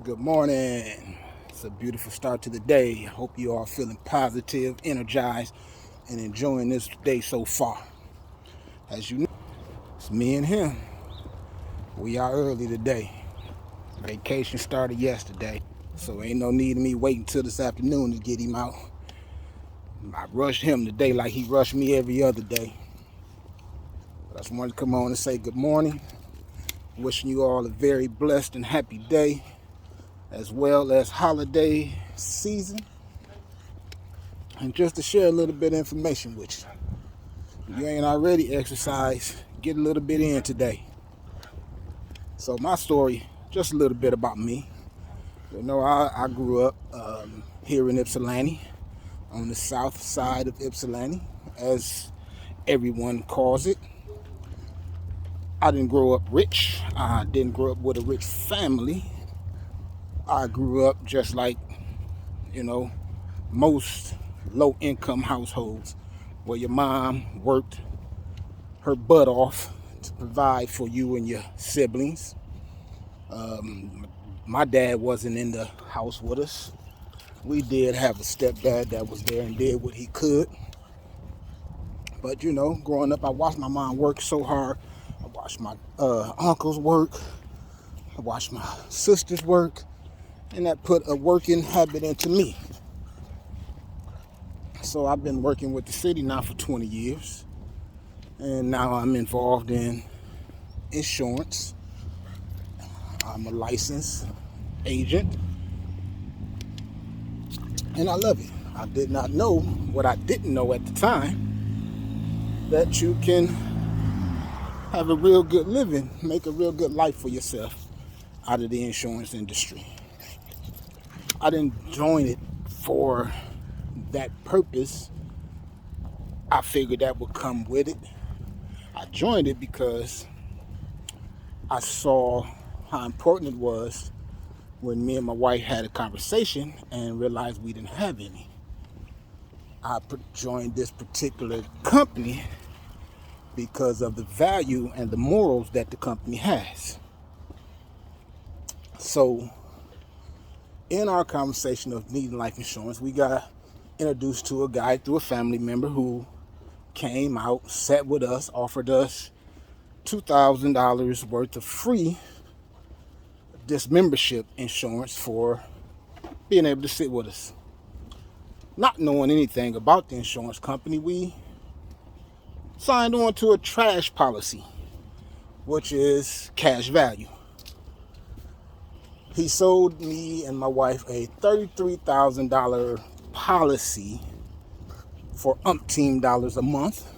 Good morning. It's a beautiful start to the day. I hope you are feeling positive, energized, and enjoying this day so far. As you know, it's me and him. We are early today. Vacation started yesterday, so ain't no need of me waiting till this afternoon to get him out. I rushed him today like he rushed me every other day. But I just wanted to come on and say good morning. Wishing you all a very blessed and happy day, as well as holiday season. And just to share a little bit of information with you. If you ain't already exercised, get a little bit in today. So my story, just a little bit about me. You know, I grew up here in Ypsilanti, on the south side of Ypsilanti, as everyone calls it. I didn't grow up rich. I didn't grow up with a rich family. I grew up just like, most low-income households, where your mom worked her butt off to provide for you and your siblings. My dad wasn't in the house with us. We did have a stepdad that was there and did what he could. But growing up, I watched my mom work so hard. I watched my uncles work. I watched my sisters work. And that put a working habit into me. So I've been working with the city now for 20 years. And now I'm involved in insurance. I'm a licensed agent. And I love it. I did not know what I didn't know at the time, that you can have a real good living, make a real good life for yourself out of the insurance industry. I didn't join it for that purpose. I figured that would come with it. I joined it because I saw how important it was when me and my wife had a conversation and realized we didn't have any. I joined this particular company because of the value and the morals that the company has. So, in our conversation of needing life insurance, we got introduced to a guy through a family member who came out, sat with us, offered us $2,000 worth of free dismembership insurance for being able to sit with us. Not knowing anything about the insurance company, we signed on to a trash policy, which is cash value. He sold me and my wife a $33,000 policy for umpteen dollars a month.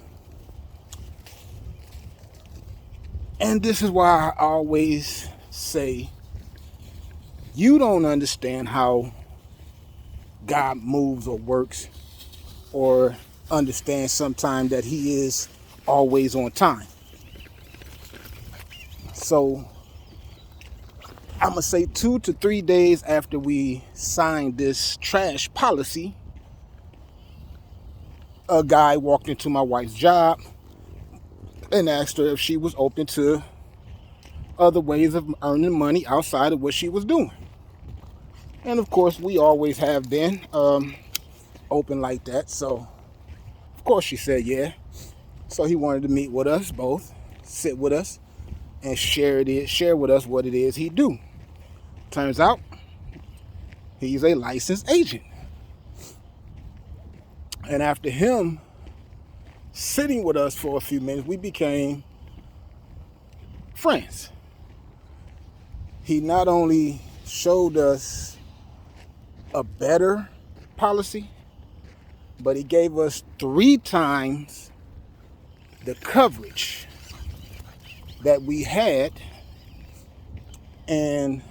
And this is why I always say, you don't understand how God moves or works, or understand sometimes that he is always on time. So I'm going to say 2 to 3 days after we signed this trash policy, a guy walked into my wife's job and asked her if she was open to other ways of earning money outside of what she was doing. And of course, we always have been open like that. So, of course, she said yeah. So he wanted to meet with us both, sit with us, and share with us what it is he do. Turns out, he's a licensed agent. And after him sitting with us for a few minutes, we became friends. He not only showed us a better policy, but he gave us 3 times the coverage that we had, and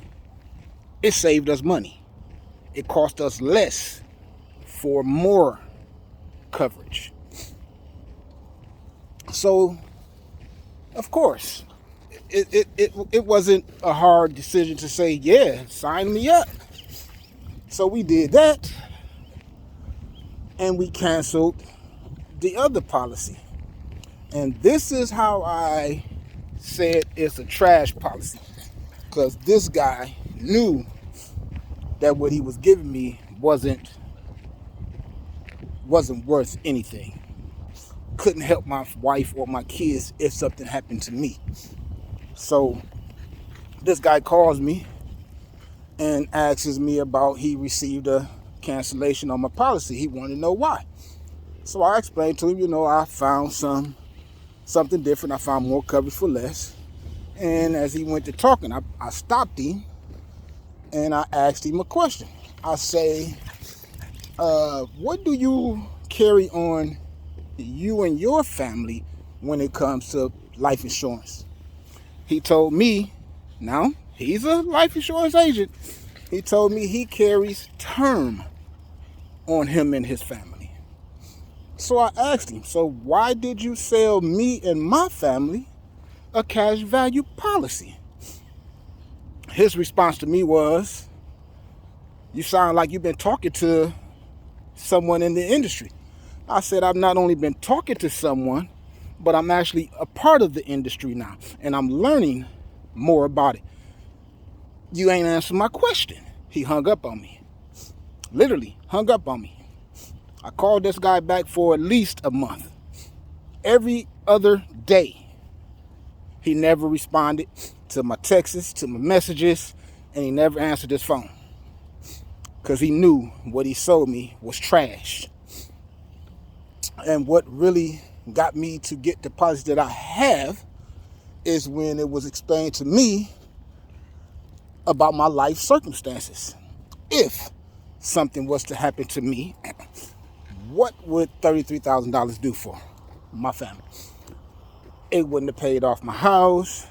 it saved us money. It cost us less for more coverage. So, of course, it wasn't a hard decision to say, yeah, sign me up. So we did that, and we canceled the other policy. And this is how I said it's a trash policy, because this guy knew that what he was giving me wasn't worth anything. Couldn't help my wife or my kids if something happened to me. So this guy calls me and asks me about he received a cancellation on my policy. He wanted to know why. So I explained to him, I found something different. I found more coverage for less. And as he went to talking, I stopped him and I asked him a question. I say, what do you carry on you and your family when it comes to life insurance? He told me, now he's a life insurance agent. He told me he carries term on him and his family. So I asked him, so why did you sell me and my family a cash value policy? His response to me was, you sound like you've been talking to someone in the industry. I said, I've not only been talking to someone, but I'm actually a part of the industry now, and I'm learning more about it. You ain't answered my question. He hung up on me. Literally hung up on me. I called this guy back for at least a month. Every other day, he never responded to my texts, to my messages, and he never answered his phone. Because he knew what he sold me was trash. And what really got me to get the policy that I have is when it was explained to me about my life circumstances. If something was to happen to me, what would $33,000 do for my family? It wouldn't have paid off my house.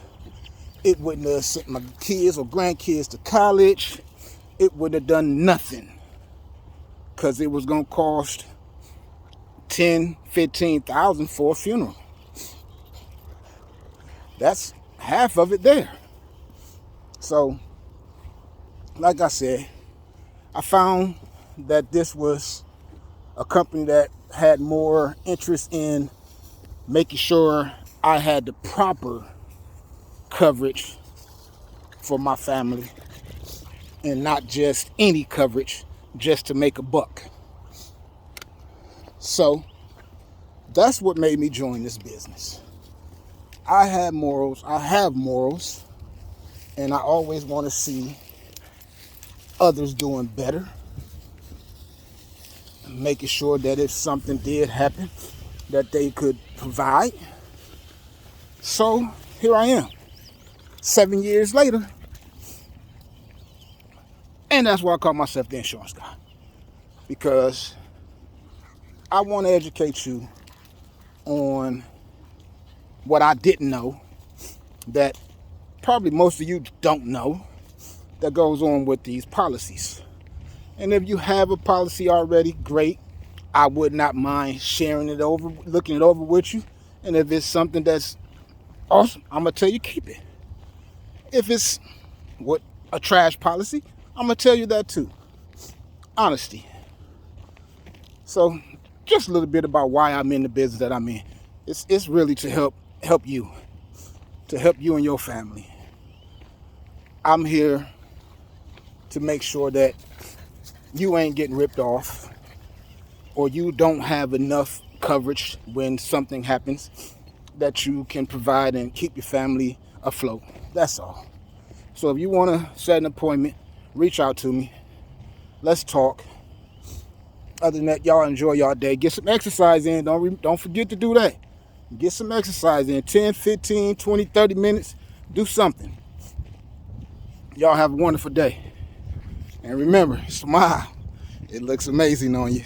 It wouldn't have sent my kids or grandkids to college. It would have done nothing, because it was going to cost $10,000, $15,000 for a funeral. That's half of it there. So, like I said, I found that this was a company that had more interest in making sure I had the proper coverage for my family and not just any coverage just to make a buck. So that's what made me join this business. I have morals, and I always want to see others doing better, making sure that if something did happen, that they could provide. So here I am, 7 years later, and that's why I call myself the insurance guy, because I want to educate you on what I didn't know that probably most of you don't know that goes on with these policies. And if you have a policy already, great. I would not mind sharing it over, looking it over with you. And if it's something that's awesome, I'm going to tell you keep it. If it's a trash policy, I'm going to tell you that too. Honesty. So just a little bit about why I'm in the business that I'm in. It's really to help you and your family. I'm here to make sure that you ain't getting ripped off, or you don't have enough coverage when something happens that you can provide and keep your family afloat. That's all. So if you want to set an appointment, reach out to me. Let's talk. Other than that, y'all enjoy y'all day. Get some exercise in. Don't forget to do that. Get some exercise in. 10, 15, 20, 30 minutes. Do something. Y'all have a wonderful day. And remember, smile. It looks amazing on you.